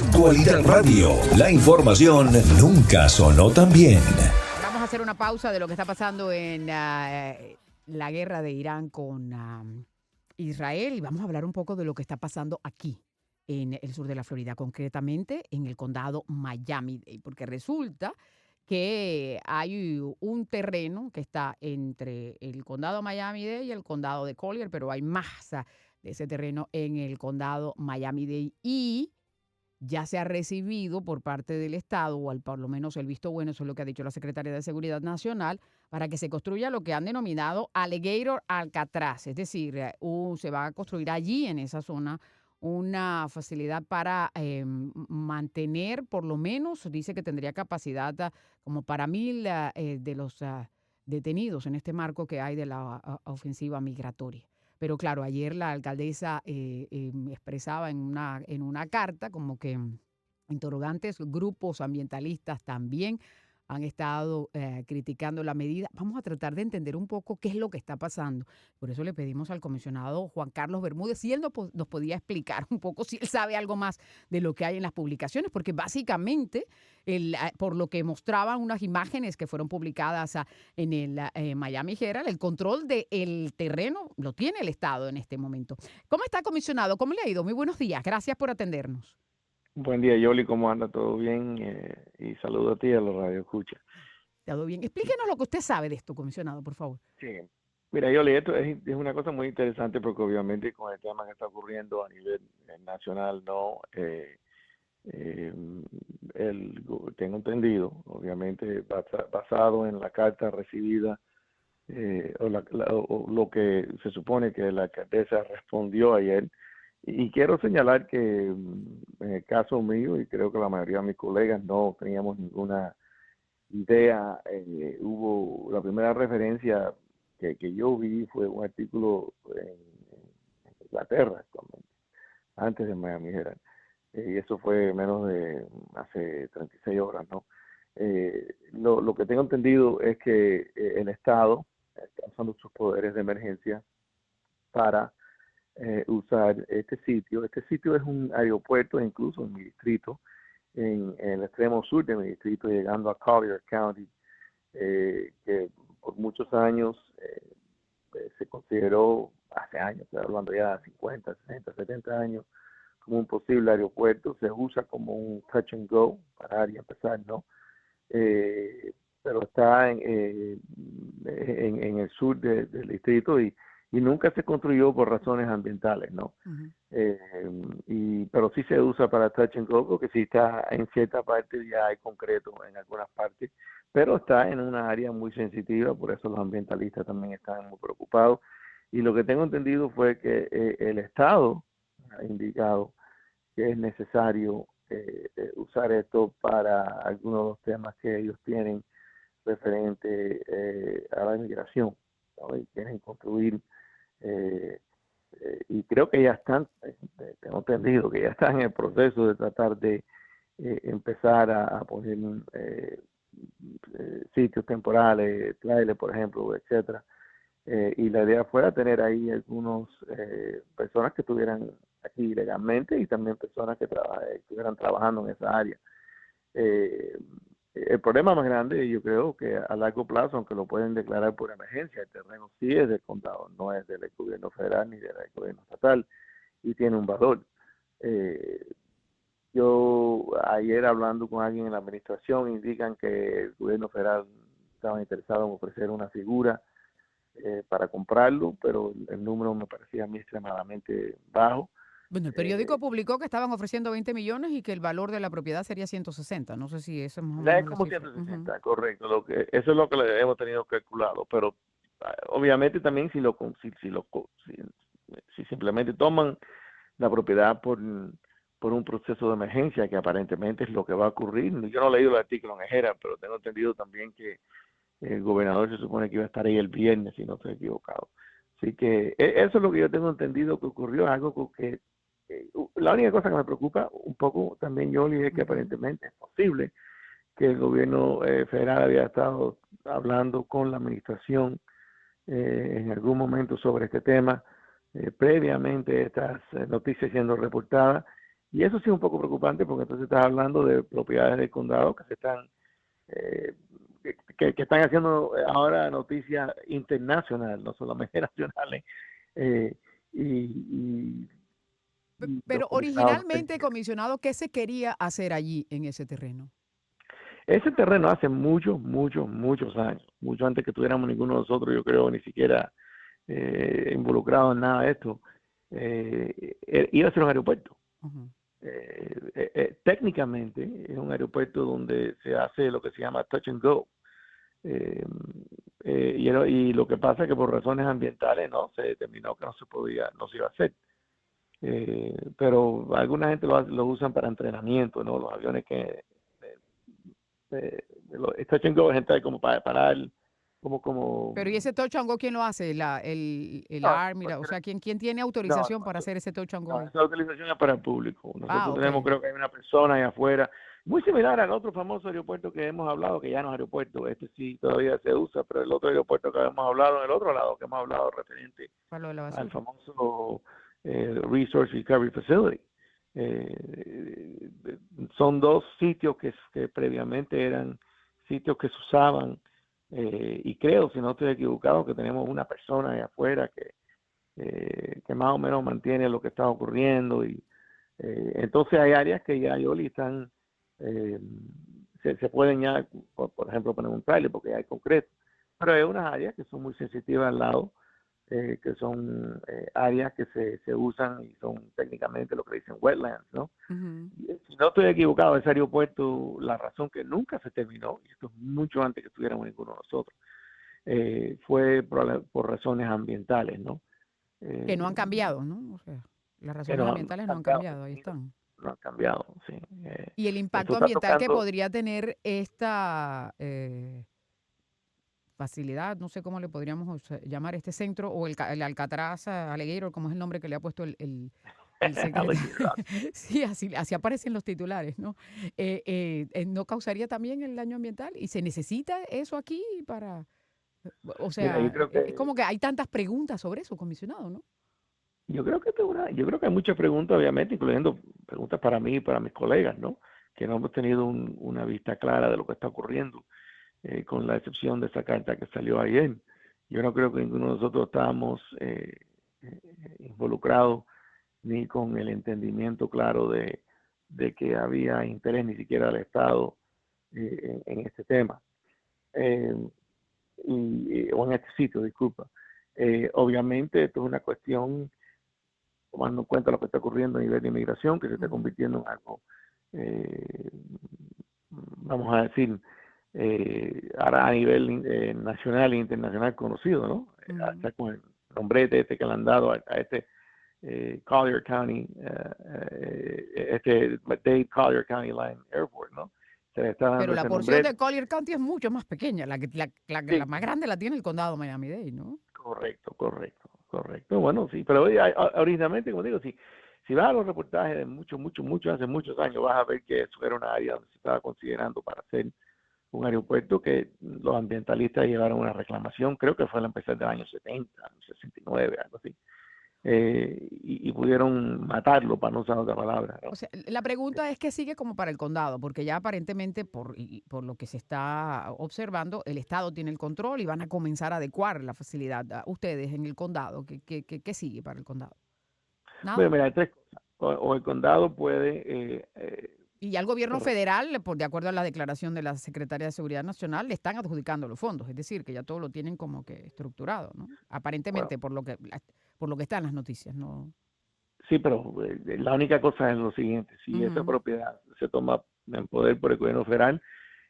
Actualidad Radio. La información nunca sonó tan bien. Vamos a hacer una pausa de lo que está pasando en la guerra de Irán con Israel y vamos a hablar un poco de lo que está pasando aquí en el sur de la Florida, concretamente en el condado Miami-Dade, porque resulta que hay un terreno que está entre el condado Miami-Dade y el condado de Collier, pero hay más de ese terreno en el condado Miami-Dade y ya se ha recibido por parte del Estado, o al, por lo menos el visto bueno, eso es lo que ha dicho la Secretaría de Seguridad Nacional, para que se construya lo que han denominado Alligator Alcatraz. Es decir, se va a construir allí, en esa zona, una facilidad para mantener, por lo menos, dice que tendría capacidad como para 1,000 de los detenidos en este marco que hay de la ofensiva migratoria. Pero claro, ayer la alcaldesa expresaba en una carta como que interrogantes, grupos ambientalistas también han estado criticando la medida. Vamos a tratar de entender un poco qué es lo que está pasando. Por eso le pedimos al comisionado Juan Carlos Bermúdez si él nos podía explicar un poco, si él sabe algo más de lo que hay en las publicaciones, porque básicamente, por lo que mostraban unas imágenes que fueron publicadas en el Miami Herald, el control del terreno lo tiene el Estado en este momento. ¿Cómo está, comisionado? ¿Cómo le ha ido? Muy buenos días. Gracias por atendernos. Buen día, Yoli, ¿cómo anda? ¿Todo bien? Y saludo a ti, a los Radio Escucha. Todo bien. Explíquenos lo que usted sabe de esto, comisionado, por favor. Sí. Mira, Yoli, esto es una cosa muy interesante porque obviamente con el tema que está ocurriendo a nivel nacional, ¿no? Eh, tengo entendido, obviamente basado en la carta recibida o lo que se supone que la alcaldesa respondió ayer. Y quiero señalar que en el caso mío, y creo que la mayoría de mis colegas no teníamos ninguna idea, hubo la primera referencia que yo vi fue un artículo en Inglaterra, antes de Miami Herald, y eso fue menos de hace 36 horas, ¿no? Lo que tengo entendido es que el Estado está usando sus poderes de emergencia para usar este sitio. Este sitio es un aeropuerto, incluso en mi distrito, en el extremo sur de mi distrito, llegando a Collier County, que por muchos años se consideró, hace años, estoy hablando ya de 50, 60, 70 años, como un posible aeropuerto. Se usa como un touch and go, parar y empezar, ¿no? Pero está en el sur del distrito y nunca se construyó por razones ambientales, ¿no? Uh-huh. Pero sí se usa para touch and go porque sí está en cierta parte, ya hay concreto en algunas partes, pero está en una área muy sensitiva, por eso los ambientalistas también están muy preocupados. Y lo que tengo entendido fue que el Estado ha indicado que es necesario usar esto para algunos de los temas que ellos tienen referente a la inmigración, ¿no? Y quieren construir y creo que ya están, tengo entendido que ya están en el proceso de tratar de empezar a poner sitios temporales, trailers, por ejemplo, etcétera. Y la idea fuera tener ahí algunos personas que estuvieran aquí legalmente y también personas que estuvieran trabajando en esa área. El problema más grande, yo creo que a largo plazo, aunque lo pueden declarar por emergencia, el terreno sí es del condado, no es del gobierno federal ni del gobierno estatal, y tiene un valor. Yo ayer hablando con alguien en la administración, indican que el gobierno federal estaba interesado en ofrecer una figura para comprarlo, pero el número me parecía a mí extremadamente bajo. Bueno, el periódico publicó que estaban ofreciendo 20 millones y que el valor de la propiedad sería 160. No sé si eso es más o Ya es menos la como cifra. 160, Uh-huh. correcto. Eso es lo que le hemos tenido calculado, pero obviamente también si simplemente toman la propiedad por un proceso de emergencia, que aparentemente es lo que va a ocurrir. Yo no he leído el artículo en Ejera, pero tengo entendido también que el gobernador se supone que iba a estar ahí el viernes, si no estoy equivocado. Así que eso es lo que yo tengo entendido que ocurrió, algo que la única cosa que me preocupa un poco también, Yoli, es que aparentemente es posible que el gobierno federal había estado hablando con la administración en algún momento sobre este tema, previamente estas noticias siendo reportadas, Y eso sí es un poco preocupante porque entonces estás hablando de propiedades del condado que se están eh, que están haciendo ahora noticias internacionales, no solamente nacionales. eh, y, y los Pero comisionados originalmente, comisionado, ¿qué se quería hacer allí en ese terreno? ese terreno hace muchos, muchos, muchos años, mucho antes que tuviéramos ninguno de nosotros, yo creo, ni siquiera involucrado en nada de esto, iba a ser un aeropuerto. Ujú. Técnicamente es un aeropuerto donde se hace lo que se llama touch and go. Eh, y lo que pasa es que por razones ambientales no se determinó que no se podía, no se iba a hacer. Pero alguna gente lo usan para entrenamiento, ¿no? Los aviones que los touch and go es entrar como para parar, como Pero ¿y ese touch and go quién lo hace? El no, Army, o sea, ¿quién tiene no, autorización para hacer ese touch and go no, ahí? esa utilización es para el público. Ah, Nosotros ok. tenemos, creo que hay una persona ahí afuera, muy similar al otro famoso aeropuerto que hemos hablado, que ya no es aeropuerto, este sí todavía se usa, pero el otro aeropuerto que hemos hablado, en el otro lado que hemos hablado referente Para lo de la al basura. famoso Resource Recovery Facility. Eh, Son dos sitios que previamente eran sitios que se usaban y creo, si no estoy equivocado, que tenemos una persona ahí afuera que más o menos mantiene lo que está ocurriendo y entonces hay áreas que ya Yoli están eh, se pueden ya por ejemplo poner un trailer porque ya hay concreto, pero hay unas áreas que son muy sensitivas al lado que son áreas que se usan y son técnicamente lo que dicen wetlands, ¿no? Ujú. Y, si no estoy equivocado, ese aeropuerto, la razón que nunca se terminó, y esto es mucho antes que estuviéramos ninguno de nosotros, fue por razones ambientales, ¿no? Que Eh, no han cambiado, ¿no? O sea, las que razones no han ambientales no han cambiado, cambiado, ahí están. no han cambiado, sí. Y el Esto impacto está ambiental que tocando, podría tener esta facilidad, no sé cómo le podríamos llamar este centro, o el Alcatraz Alligator, como es el nombre que le ha puesto el secretario. Sí, así aparecen los titulares, ¿no? ¿No causaría también el daño ambiental? ¿Y se necesita eso aquí para...? O mira, sea, es como que hay tantas preguntas sobre eso, comisionado, ¿no? yo creo que hay muchas preguntas, obviamente, incluyendo preguntas para mí y para mis colegas, ¿no? Que no hemos tenido una vista clara de lo que está ocurriendo, con la excepción de esa carta que salió ayer. Yo no creo que ninguno de nosotros estábamos involucrados ni con el entendimiento claro de que había interés ni siquiera del Estado en este tema, eh, o en este sitio, disculpa. Obviamente esto es una cuestión, tomando en cuenta lo que está ocurriendo a nivel de inmigración, que se está Ujú, convirtiendo en algo, eh, vamos a decir, ahora a nivel nacional e internacional conocido, ¿no? ujú. Hasta con el nombrete este que le han dado a este Collier County, Dade Collier County Line Airport, ¿no? Se le está Pero dando la ese porción nombre. de Collier County es mucho más pequeña. La Sí, más grande la tiene el condado Miami-Dade, ¿no? correcto, correcto, correcto. Bueno, sí, pero originalmente, como digo, si vas a los reportajes de hace muchos años, vas a ver que eso era una área donde se estaba considerando para hacer un aeropuerto que los ambientalistas llevaron una reclamación, creo que fue al empezar del año 70, 69, algo así, y pudieron matarlo, para no usar otra palabra, O ¿no? sea, la pregunta es que sigue como para el condado, porque ya aparentemente por lo que se está observando, el estado tiene el control y van a comenzar a adecuar la facilidad. Ustedes en el condado, ¿qué sigue para el condado? Bueno, Nada. mira, hay tres cosas. O el condado puede, Y ya el gobierno pero, federal, de acuerdo a la declaración de la Secretaría de Seguridad Nacional, le están adjudicando los fondos, es decir, que ya todo lo tienen como que estructurado, ¿no? bueno, Aparentemente por lo que está en las noticias, ¿no? sí, pero la única cosa es lo siguiente, si esa Ujú. propiedad se toma en poder por el gobierno federal,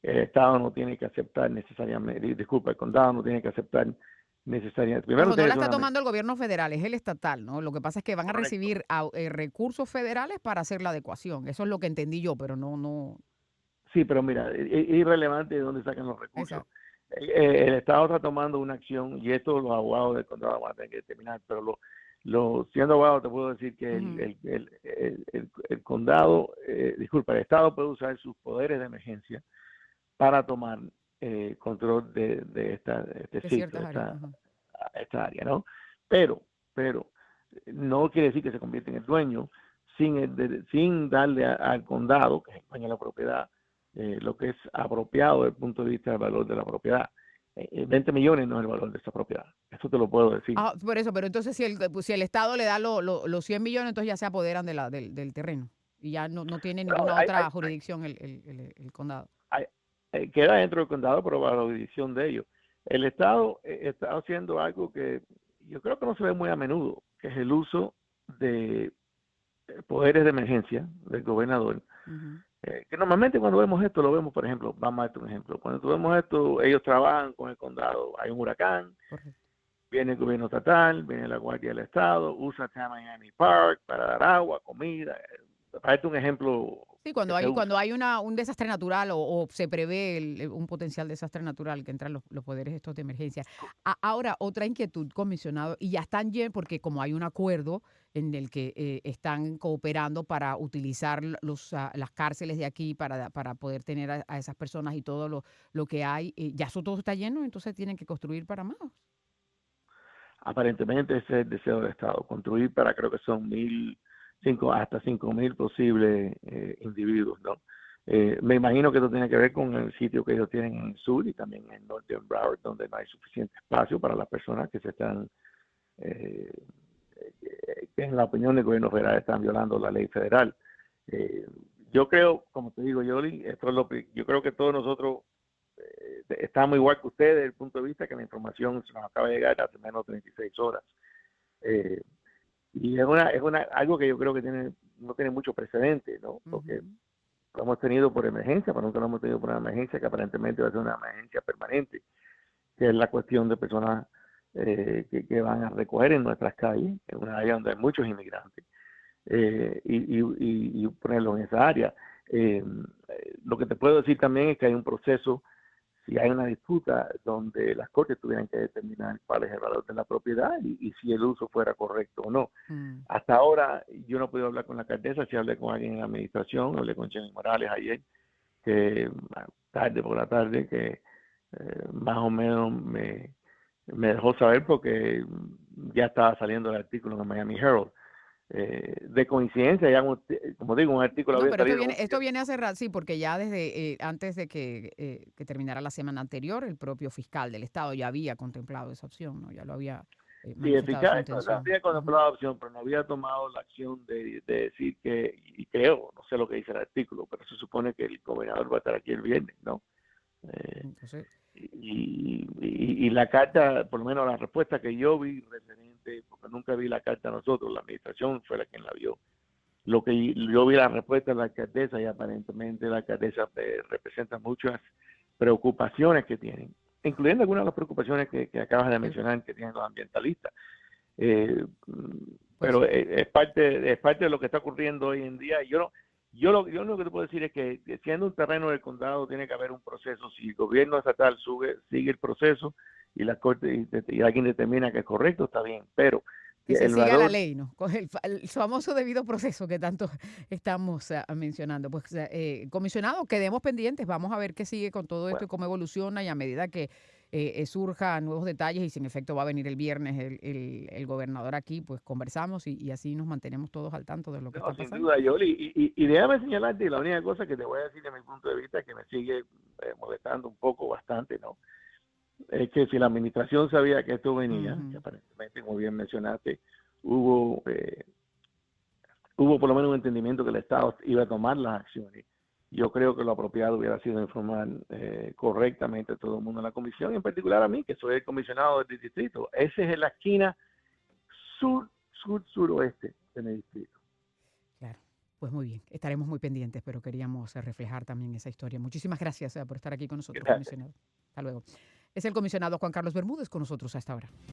el Estado no tiene que aceptar necesariamente, disculpa, el condado no tiene que aceptar necesariamente, primero Ojo, no tiene la que ser está una tomando el gobierno federal, es el estatal, ¿no? Lo que pasa es que van a correcto, recibir recursos federales para hacer la adecuación. Eso es lo que entendí yo, pero no. sí, pero mira, es irrelevante de dónde sacan los recursos. Exacto. El Estado está tomando una acción y esto los abogados del condado van a tener que determinar, pero siendo abogado te puedo decir que Ujú. el condado, disculpa, el Estado puede usar sus poderes de emergencia para tomar control de este De sitio, ciertas áreas. Ajá. esta área, ¿no? Pero no quiere decir que se convierta en el dueño, sin darle al condado, que es el dueño de la propiedad, lo que es apropiado desde el punto de vista del valor de la propiedad. 20 millones no es el valor de esa propiedad. Eso te lo puedo decir. Ah, por eso, pero entonces si el Estado le da los 100 millones, entonces ya se apoderan del terreno y ya no tiene Bueno, ninguna otra jurisdicción el condado. Queda dentro del condado, pero bajo la jurisdicción de ellos. El Estado está haciendo algo que yo creo que no se ve muy a menudo, que es el uso de poderes de emergencia del gobernador. Uh-huh. Que normalmente cuando vemos esto, lo vemos, por ejemplo, vamos a darte un ejemplo. Cuando vemos esto, ellos trabajan con el condado, hay un huracán, Correcto. viene el gobierno estatal, viene la Guardia del Estado, usa Tammany Park para dar agua, comida. Para darte un ejemplo. Sí, cuando hay un desastre natural o se prevé un potencial desastre natural que entran los poderes estos de emergencia. Ahora, otra inquietud, comisionado, y ya están llenos porque como hay un acuerdo en el que están cooperando para utilizar las cárceles de aquí para poder tener a esas personas y todo lo que hay, ya eso todo está lleno, entonces tienen que construir para más. Aparentemente ese es el deseo del Estado, construir para, creo que son hasta 5,000 posibles individuos, ¿no? Me imagino que esto tiene que ver con el sitio que ellos tienen en el sur y también en el norte de Broward, donde no hay suficiente espacio para las personas que se están, que en la opinión del gobierno federal están violando la ley federal. Yo creo, como te digo, Yoli, yo creo que todos nosotros estamos igual que ustedes desde el punto de vista que la información se nos acaba de llegar hace menos de 36 horas. Y es algo que yo creo que no tiene mucho precedente, ¿no? Porque lo hemos tenido por emergencia, pero nunca lo hemos tenido por una emergencia que aparentemente va a ser una emergencia permanente, que es la cuestión de personas que van a recoger en nuestras calles, en una área donde hay muchos inmigrantes, y ponerlo en esa área. Lo que te puedo decir también es que hay un proceso, si hay una disputa donde las cortes tuvieran que determinar cuál es el valor de la propiedad y si el uso fuera correcto o no. Hasta ahora yo no puedo hablar con la alcaldesa, si hablé con alguien en la administración, hablé con Jenny Morales ayer, que tarde por la tarde, que más o menos me dejó saber porque ya estaba saliendo el artículo en el Miami Herald. De coincidencia, ya como digo, un artículo No, había pero salido. esto viene a cerrar, sí, porque ya desde antes de que terminara la semana anterior, el propio fiscal del Estado ya había contemplado esa opción, ¿no? Ya lo había Sí, el manifestado su fiscal intención. había contemplado la opción, pero no había tomado la acción de decir que, y creo, no sé lo que dice el artículo, pero se supone que el gobernador va a estar aquí el viernes, ¿no? Entonces, Y la carta, por lo menos la respuesta que yo vi referente, porque nunca vi la carta nosotros, la administración fue la quien la vio. Lo que yo vi la respuesta de la alcaldesa y aparentemente la alcaldesa representa muchas preocupaciones que tienen, incluyendo algunas de las preocupaciones que acabas de mencionar que tienen los ambientalistas. Pero es parte de lo que está ocurriendo hoy en día. Yo lo único que te puedo decir es que siendo un terreno del condado tiene que haber un proceso. Si el gobierno estatal sigue el proceso y la corte y alguien determina que es correcto, está bien. Pero que se siga la ley, ¿no? Con el famoso debido proceso que tanto estamos mencionando. Pues, comisionado, quedemos pendientes. Vamos a ver qué sigue con todo esto y cómo evoluciona y a medida que surjan nuevos detalles y si en efecto va a venir el viernes el gobernador aquí, pues conversamos y así nos mantenemos todos al tanto de lo que está pasando. Sin duda, Yoli. Y déjame señalarte, la única cosa que te voy a decir de mi punto de vista que me sigue molestando un poco bastante, ¿no? Es que si la administración sabía que esto venía, que aparentemente, como bien mencionaste, hubo por lo menos un entendimiento que el Estado iba a tomar las acciones. Yo creo que lo apropiado hubiera sido informar correctamente a todo el mundo en la comisión, y en particular a mí, que soy el comisionado del distrito. Ese es en la esquina suroeste de mi distrito. Claro, pues muy bien, estaremos muy pendientes, pero queríamos reflejar también esa historia. Muchísimas gracias por estar aquí con nosotros, comisionado. Hasta luego. Es el comisionado Juan Carlos Bermúdez con nosotros hasta ahora.